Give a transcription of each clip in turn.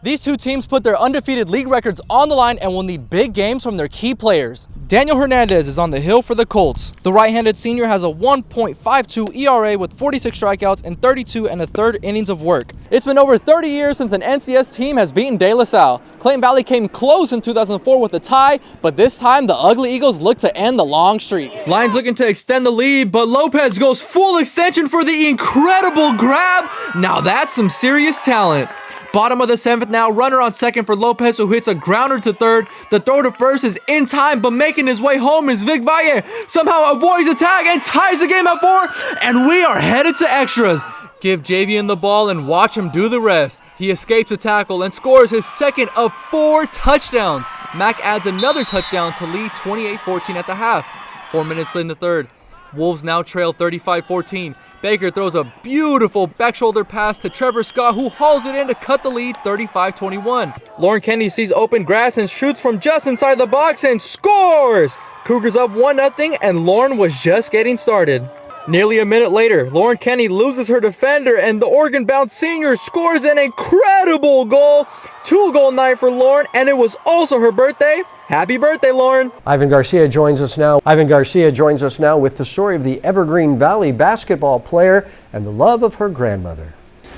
These two teams put their undefeated league records on the line and will need big games from their key players. Daniel Hernandez is on the hill for the Colts. The right-handed senior has a 1.52 ERA with 46 strikeouts and 32 and a third innings of work. It's been over 30 years since an NCS team has beaten De La Salle. Clayton Valley came close in 2004 with a tie, but this time the Ugly Eagles look to end the long streak. Lions looking to extend the lead, but Lopez goes full extension for the incredible grab. Now that's some serious talent. Bottom of the 7th now, runner on second for Lopez, who hits a grounder to third. The throw to first is in time, but making his way home is Vic Valle. Somehow avoids a tag and ties the game at 4, and we are headed to extras. Give Javian the ball and watch him do the rest. He escapes a tackle and scores his second of 4 touchdowns. Mack adds another touchdown to lead 28-14 at the half. 4 minutes in the third. Wolves now trail 35-14. Baker throws a beautiful back shoulder pass to Trevor Scott, who hauls it in to cut the lead 35-21. Lauren Kennedy sees open grass and shoots from just inside the box and scores! Cougars up 1-0, and Lauren was just getting started. Nearly a minute later, Lauren Kennedy loses her defender, and the Oregon-bound senior scores an incredible goal. 2-goal night for Lauren, and it was also her birthday. Happy birthday, Lauren. Ivan Garcia joins us now. Ivan Garcia joins us now with the story of the Evergreen Valley basketball player and the love of her grandmother.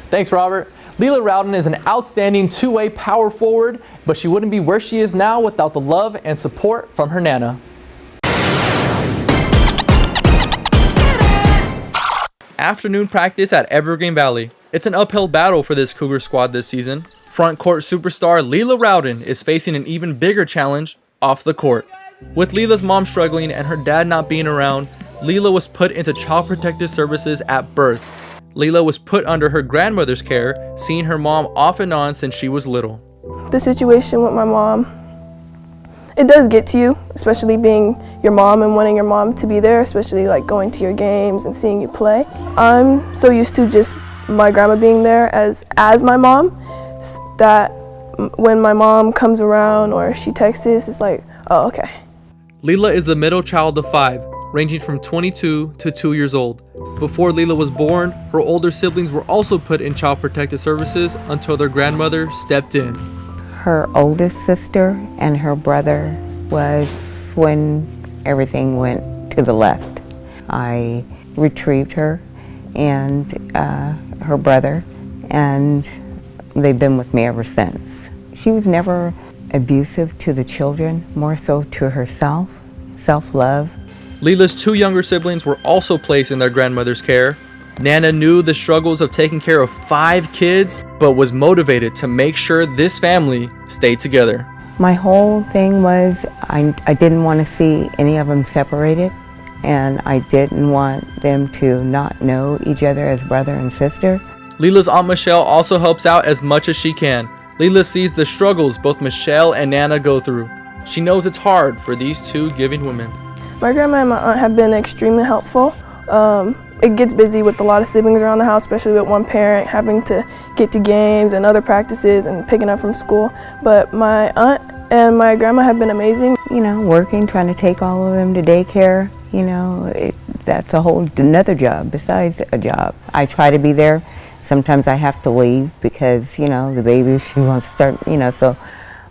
Thanks, Robert. Leela Rowden is an outstanding two-way power forward, but she wouldn't be where she is now without the love and support from her Nana. Afternoon practice at Evergreen Valley. It's an uphill battle for this Cougar squad this season. Front court superstar Leela Rowden is facing an even bigger challenge off the court. With Leela's mom struggling and her dad not being around, Leela was put into Child Protective Services at birth. Leela was put under her grandmother's care, seeing her mom off and on since she was little. The situation with my mom, it does get to you, especially being your mom and wanting your mom to be there, especially like going to your games and seeing you play. I'm so used to just my grandma being there as my mom that when my mom comes around or she texts, it's like, oh, okay. Leela is the middle child of 5, ranging from 22 to 2 years old. Before Leela was born, her older siblings were also put in Child Protective Services until their grandmother stepped in. Her oldest sister and her brother was when everything went to the left. I retrieved her and her brother, and they've been with me ever since. She was never abusive to the children, more so to herself, self-love. Leela's 2 younger siblings were also placed in their grandmother's care. Nana knew the struggles of taking care of 5 kids, but was motivated to make sure this family stayed together. My whole thing was I didn't want to see any of them separated, and I didn't want them to not know each other as brother and sister. Leela's Aunt Michelle also helps out as much as she can. Leela sees the struggles both Michelle and Nana go through. She knows it's hard for these 2 giving women. My grandma and my aunt have been extremely helpful. It gets busy with a lot of siblings around the house, especially with one parent having to get to games and other practices and picking up from school. But my aunt and my grandma have been amazing. You know, working, trying to take all of them to daycare, you know, that's a whole another job besides a job. I try to be there. Sometimes I have to leave because, you know, the baby, she wants to start, you know, so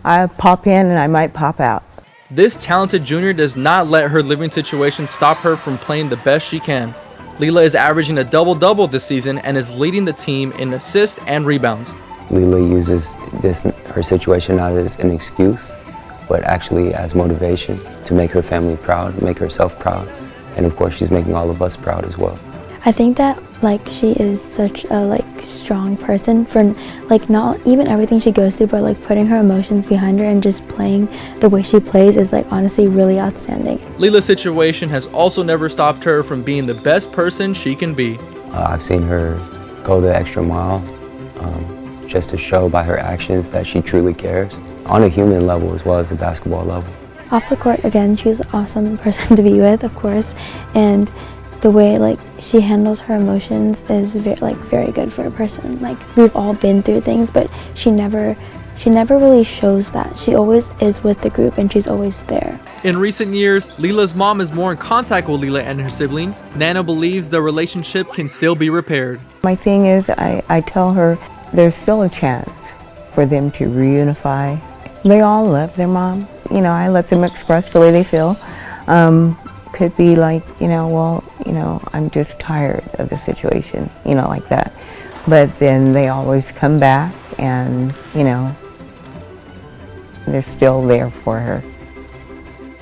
I pop in and I might pop out. This talented junior does not let her living situation stop her from playing the best she can. Leela is averaging a double-double this season and is leading the team in assists and rebounds. Leela uses her situation not as an excuse, but actually as motivation to make her family proud, make herself proud, and of course she's making all of us proud as well. I think that she is such a strong person for not even everything she goes through, but putting her emotions behind her and just playing the way she plays is honestly really outstanding. Leela's situation has also never stopped her from being the best person she can be. I've seen her go the extra mile just to show by her actions that she truly cares on a human level as well as a basketball level. Off the court, again, she's an awesome person to be with, of course, and the way she handles her emotions is very good for a person. We've all been through things, but she never really shows that. She always is with the group and she's always there. In recent years, Leela's mom is more in contact with Leela and her siblings. Nana believes the relationship can still be repaired. My thing is I tell her there's still a chance for them to reunify. They all love their mom. You know, I let them express the way they feel. Could be like, well, I'm just tired of the situation, like that. But then they always come back and, they're still there for her.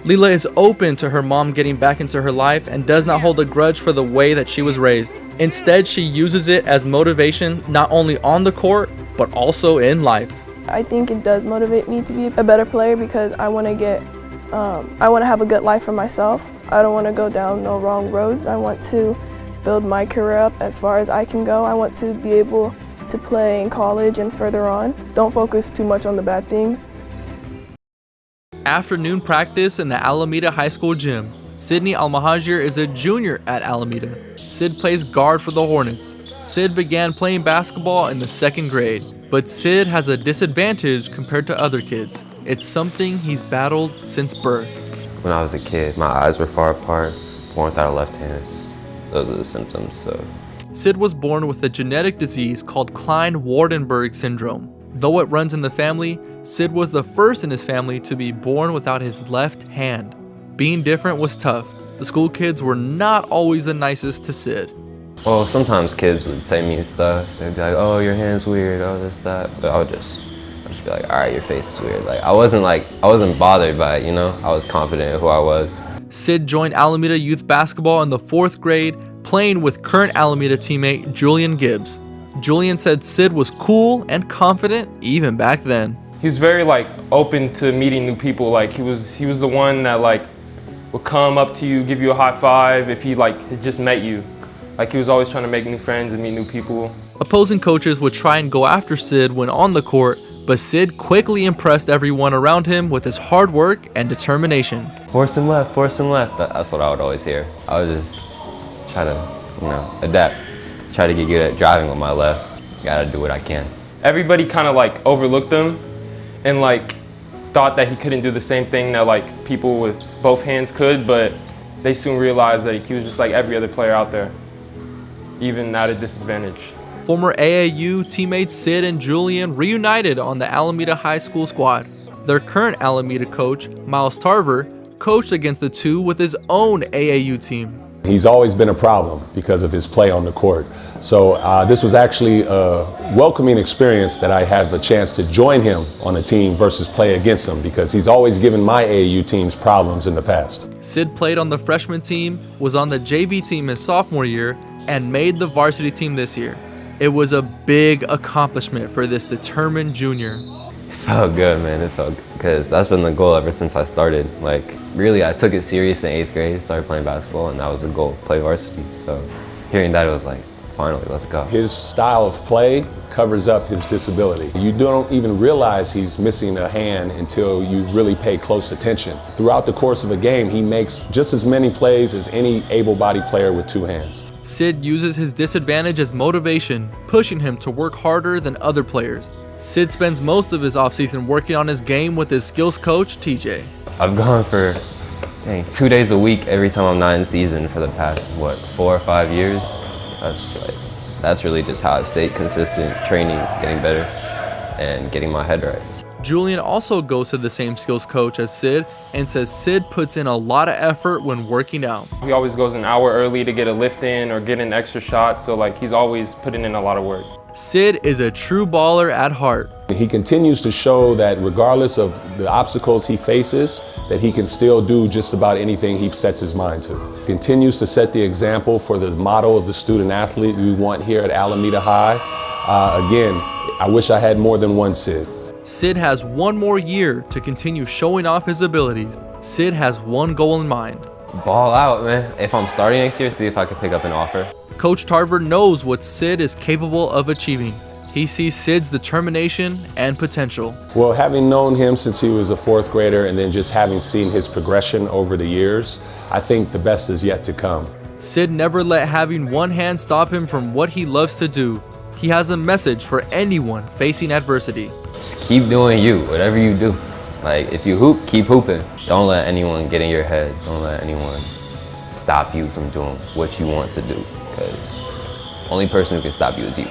Leela is open to her mom getting back into her life and does not hold a grudge for the way that she was raised. Instead, she uses it as motivation not only on the court, but also in life. I think it does motivate me to be a better player because I want to have a good life for myself. I don't want to go down no wrong roads. I want to build my career up as far as I can go. I want to be able to play in college and further on. Don't focus too much on the bad things. Afternoon practice in the Alameda High School gym. Sydney Almahajir is a junior at Alameda. Sid plays guard for the Hornets. Sid began playing basketball in the 2nd grade, but Sid has a disadvantage compared to other kids. It's something he's battled since birth. When I was a kid, my eyes were far apart, born without a left hand. Those are the symptoms. So Sid was born with a genetic disease called Klein-Wardenberg syndrome. Though it runs in the family, Sid was the first in his family to be born without his left hand. Being different was tough. The school kids were not always the nicest to Sid. Well, sometimes kids would say mean stuff. They'd be like, oh, your hand's weird, oh, this, that. But I would just be like, all right, your face is weird. Like, I wasn't bothered by it, I was confident in who I was. Sid joined Alameda Youth Basketball in the 4th grade, playing with current Alameda teammate Julian Gibbs. Julian said Sid was cool and confident even back then. He was very open to meeting new people. He was the one that would come up to you, give you a high five if he had just met you. He was always trying to make new friends and meet new people. Opposing coaches would try and go after Sid when on the court, but Sid quickly impressed everyone around him with his hard work and determination. Force him left, force him left. That's what I would always hear. I would just try to, adapt. Try to get good at driving with my left. Gotta do what I can. Everybody kind of overlooked him and thought that he couldn't do the same thing that people with both hands could, but they soon realized that he was just like every other player out there, even at a disadvantage. Former AAU teammates Sid and Julian reunited on the Alameda High School squad. Their current Alameda coach, Miles Tarver, coached against the two with his own AAU team. He's always been a problem because of his play on the court. So this was actually a welcoming experience that I have a chance to join him on a team versus play against him, because he's always given my AAU teams problems in the past. Sid played on the freshman team, was on the JV team his sophomore year, and made the varsity team this year. It was a big accomplishment for this determined junior. It felt good, man. It felt good because that's been the goal ever since I started. Really, I took it serious in 8th grade, started playing basketball, and that was the goal, play varsity. So hearing that, it was finally, let's go. His style of play covers up his disability. You don't even realize he's missing a hand until you really pay close attention. Throughout the course of a game, he makes just as many plays as any able-bodied player with 2 hands. Sid uses his disadvantage as motivation, pushing him to work harder than other players. Sid spends most of his offseason working on his game with his skills coach, TJ. I've gone for 2 days a week every time I'm not in season for the past, 4 or 5 years. That's really just how I've stayed consistent, training, getting better, and getting my head right. Julian also goes to the same skills coach as Sid and says Sid puts in a lot of effort when working out. He always goes an hour early to get a lift in or get an extra shot, so he's always putting in a lot of work. Sid is a true baller at heart. He continues to show that regardless of the obstacles he faces, that he can still do just about anything he sets his mind to. Continues to set the example for the model of the student athlete we want here at Alameda High. Again, I wish I had more than one Sid. Sid has one more year to continue showing off his abilities. Sid has one goal in mind. Ball out, man. If I'm starting next year, see if I can pick up an offer. Coach Tarver knows what Sid is capable of achieving. He sees Sid's determination and potential. Well, having known him since he was a 4th grader and then just having seen his progression over the years, I think the best is yet to come. Sid never let having one hand stop him from what he loves to do. He has a message for anyone facing adversity. Just keep doing you, whatever you do. If you hoop, keep hooping. Don't let anyone get in your head. Don't let anyone stop you from doing what you want to do, because the only person who can stop you is you.